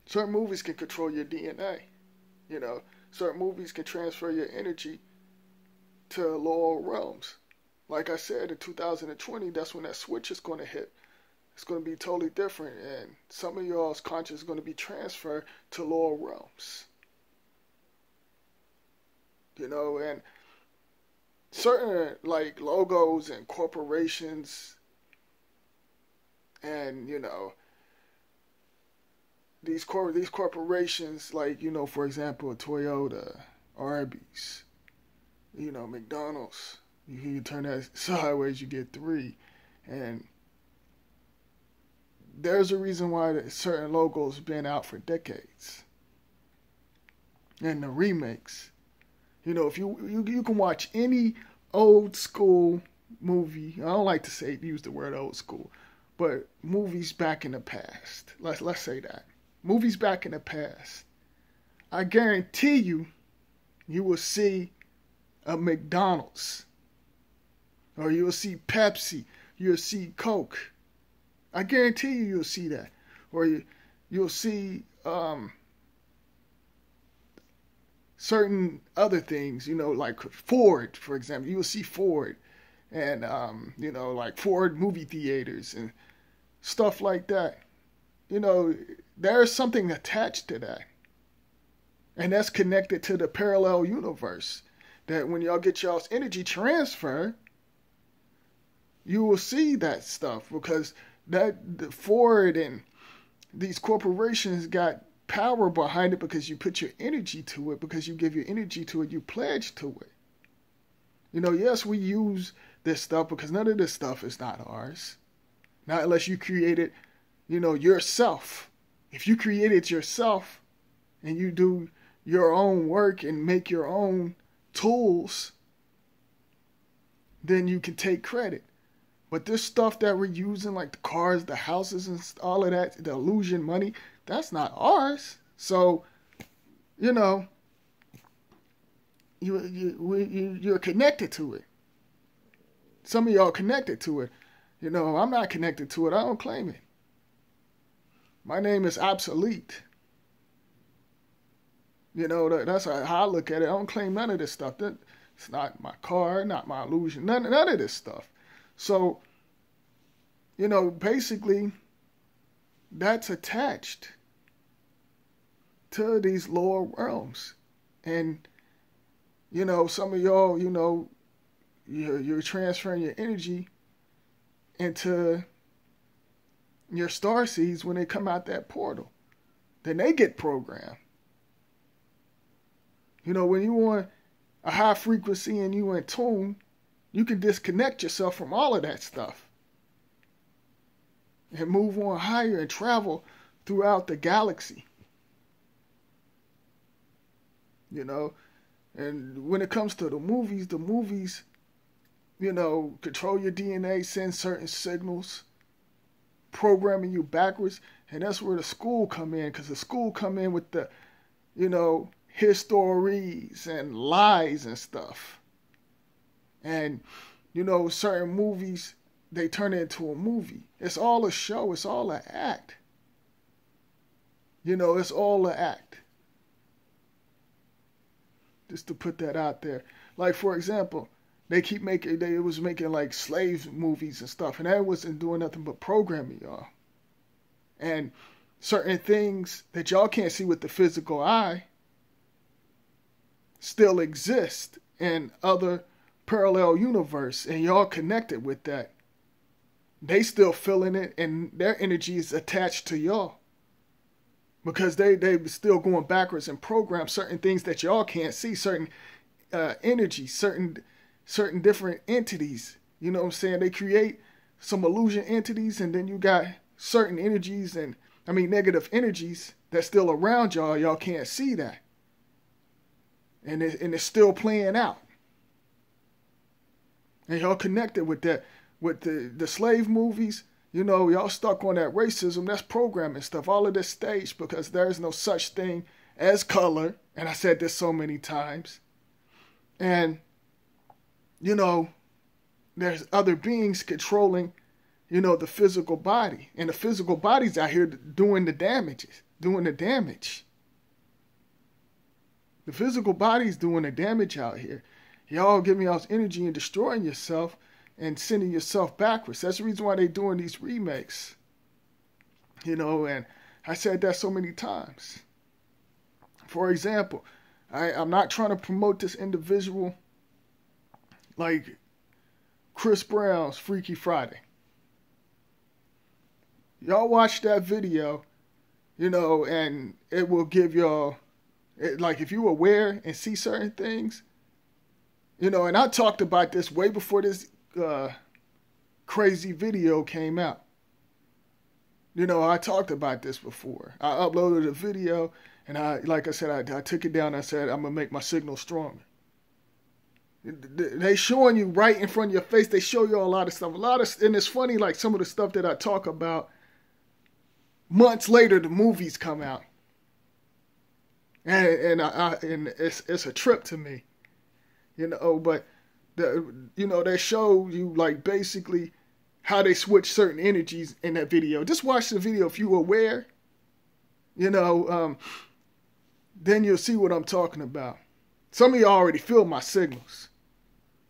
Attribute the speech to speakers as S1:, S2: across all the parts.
S1: Certain movies can control your DNA. You know, certain movies can transfer your energy to lower realms. Like I said, in 2020, that's when that switch is going to hit. It's going to be totally different, and some of y'all's conscious is going to be transferred to lower realms. You know, and certain like logos and corporations, and these corporations, like for example, Toyota, Arby's, McDonald's. You turn that sideways, you get three, and there's a reason why certain logos been out for decades. And the remakes, if you can watch any old school movie. I don't like to use the word old school, but movies back in the past. Let's say that movies back in the past. I guarantee you will see a McDonald's, or you'll see Pepsi, you'll see Coke. I guarantee you'll see that, or you'll see certain other things, like Ford, for example. You'll see Ford, and like Ford movie theaters and stuff like that. There's something attached to that, and that's connected to the parallel universe. That when y'all get y'all's energy transfer, you will see that stuff, because the Ford and these corporations got power behind it, because you put your energy to it, because you give your energy to it, you pledge to it. Yes, we use this stuff, because none of this stuff is not ours. Not unless you create it, yourself. If you create it yourself and you do your own work and make your own tools, then you can take credit. But this stuff that we're using, like the cars, the houses, and all of that, the illusion money, that's not ours. So, you're connected to it. Some of y'all connected to it. I'm not connected to it. I don't claim it. My name is obsolete. That's how I look at it. I don't claim none of this stuff. It's not my car, not my illusion, none of this stuff. So, basically, that's attached to these lower realms. And, some of y'all, you're transferring your energy into your star seeds when they come out that portal. Then they get programmed. When you want a high frequency and you in tune, you can disconnect yourself from all of that stuff and move on higher and travel throughout the galaxy. And when it comes to the movies, control your DNA, send certain signals, programming you backwards. And that's where the school come in, because the school come in with the, histories and lies and stuff. And, certain movies, they turn it into a movie. It's all a show. It's all an act. It's all an act. Just to put that out there. Like, for example, they was making like slave movies and stuff, and that wasn't doing nothing but programming y'all. And certain things that y'all can't see with the physical eye still exist in other parallel universe, and y'all connected with that. They still feeling it, and their energy is attached to y'all, because they still going backwards and program certain things that y'all can't see, certain energies, certain different entities. You know what I'm saying? They create some illusion entities, and then you got certain energies negative energies that's still around y'all. Y'all can't see that. And it's still playing out. And y'all connected with that, with the slave movies. Y'all stuck on that racism. That's programming stuff. All of this staged, because there's no such thing as color. And I said this so many times. And, there's other beings controlling the physical body. And the physical body's out here doing the damages, doing the damage. The physical body's doing the damage out here. Y'all giving y'all's energy and destroying yourself and sending yourself backwards. That's the reason why they're doing these remakes. And I said that so many times. For example, I'm not trying to promote this individual like Chris Brown's Freaky Friday. Y'all watch that video, and it will give y'all, like if you're aware and see certain things, and I talked about this way before this crazy video came out. I talked about this before. I uploaded a video, and like I said, I took it down. I said, I'm going to make my signal stronger. They showing you right in front of your face. They show you a lot of stuff. And it's funny, like some of the stuff that I talk about, months later, the movies come out. And it's a trip to me. But, they show you, like, basically how they switch certain energies in that video. Just watch the video if you're aware, then you'll see what I'm talking about. Some of you already feel my signals.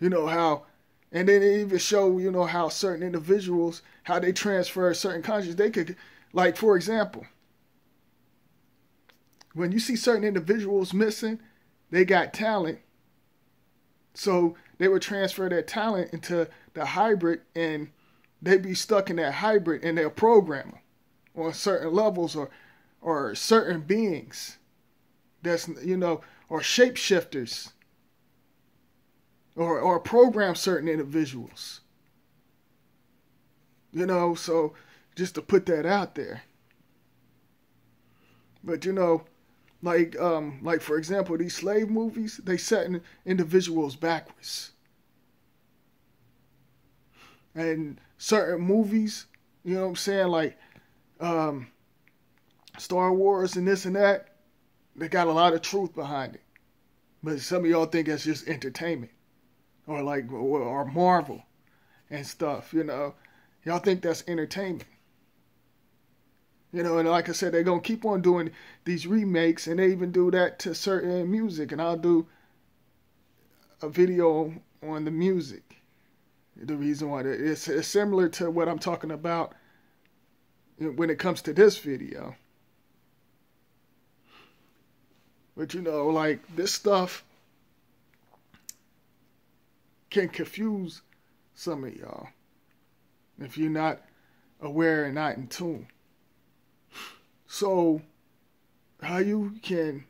S1: How, and then they even show, how certain individuals, how they transfer certain consciousness. They could, like, for example, when you see certain individuals missing, they got talent. So they would transfer their talent into the hybrid, and they'd be stuck in that hybrid, and they'll program them on certain levels or certain beings that's, or shapeshifters or program certain individuals. So just to put that out there. But, like for example, these slave movies, they set individuals backwards. And certain movies, like Star Wars and this and that, they got a lot of truth behind it. But some of y'all think that's just entertainment. Or Marvel and stuff, Y'all think that's entertainment. And like I said, they're going to keep on doing these remakes, and they even do that to certain music. And I'll do a video on the music. The reason why it's similar to what I'm talking about when it comes to this video. But like this stuff can confuse some of y'all if you're not aware and not in tune. So, how you can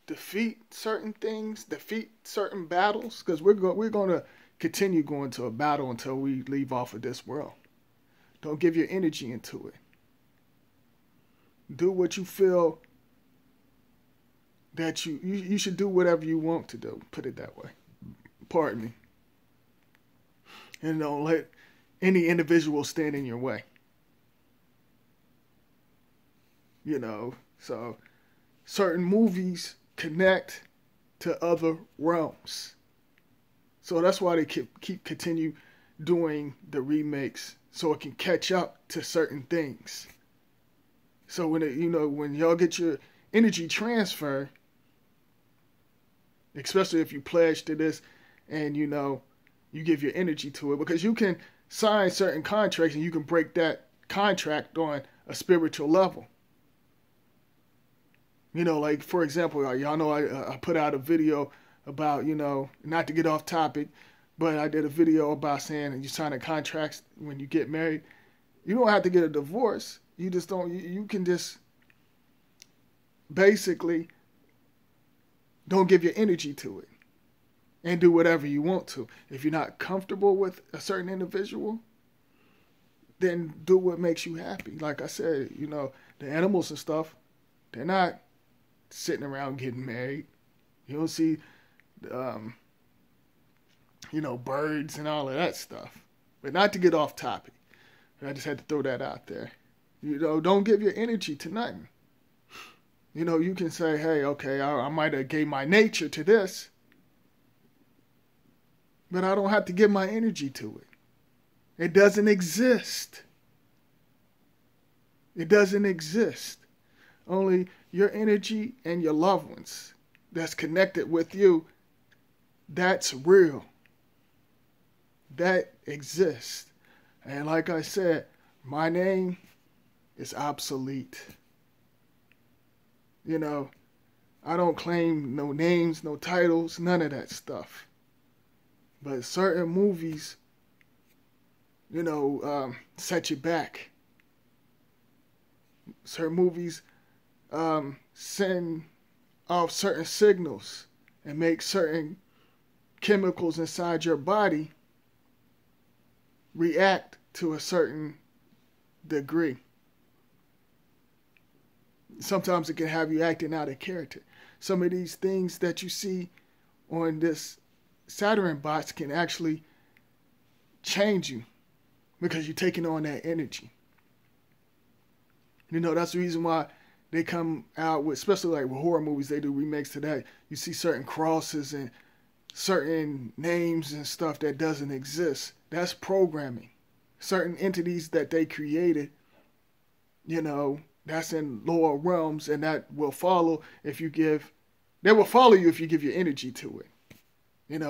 S1: defeat certain things, defeat certain battles, because we're going to continue going to a battle until we leave off of this world. Don't give your energy into it. Do what you feel that you should do whatever you want to do. Put it that way. Pardon me. And don't let any individual stand in your way. So certain movies connect to other realms. So that's why they continue doing the remakes, so it can catch up to certain things. So when y'all get your energy transfer, especially if you pledge to this and you give your energy to it, because you can sign certain contracts and you can break that contract on a spiritual level. Like, for example, y'all know I put out a video about, not to get off topic, but I did a video about saying you sign a contract when you get married. You don't have to get a divorce. You just don't, you can just basically don't give your energy to it and do whatever you want to. If you're not comfortable with a certain individual, then do what makes you happy. Like I said, the animals and stuff, they're not sitting around getting married. You don't see, birds and all of that stuff. But not to get off topic. I just had to throw that out there. Don't give your energy to nothing. You can say, hey, okay, I might have gave my nature to this, but I don't have to give my energy to it. It doesn't exist. It doesn't exist. Only your energy and your loved ones that's connected with you, that's real. That exists. And like I said, my name is obsolete. You know, I don't claim no names, no titles, none of that stuff. But certain movies, set you back. Certain movies send off certain signals and make certain chemicals inside your body react to a certain degree. Sometimes it can have you acting out of character. Some of these things that you see on this Saturn box can actually change you because you're taking on that energy. That's the reason why they come out with, especially like with horror movies, they do remakes to that. You see certain crosses and certain names and stuff that doesn't exist. That's programming. Certain entities that they created, that's in lower realms, and that will follow they will follow you if you give your energy to it.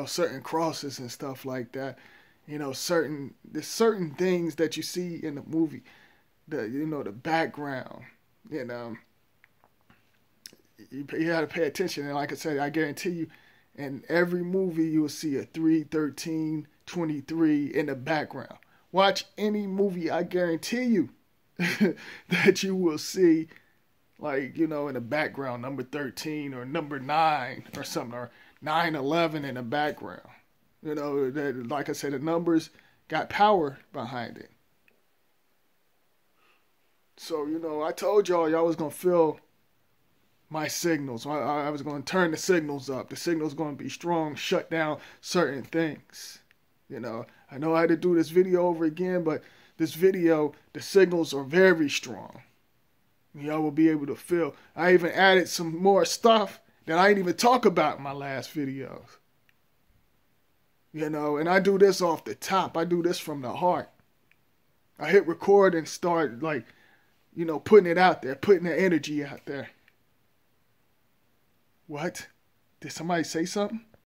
S1: Certain crosses and stuff like that. There's certain things that you see in the movie, the background, you got to pay attention. And like I said, I guarantee you, in every movie you will see a 313 23 in the background. Watch any movie, I guarantee you that you will see, in the background, number 13 or number 9 or something, or 9/11 in the background. That, like I said, the numbers got power behind it. So, I told y'all was going to feel my signals. I was going to turn the signals up. The signals going to be strong, shut down certain things. I know I had to do this video over again, but this video, the signals are very strong. Y'all will be able to feel. I even added some more stuff that I didn't even talk about in my last videos. And I do this off the top. I do this from the heart. I hit record and start putting it out there, putting the energy out there. What? Did somebody say something?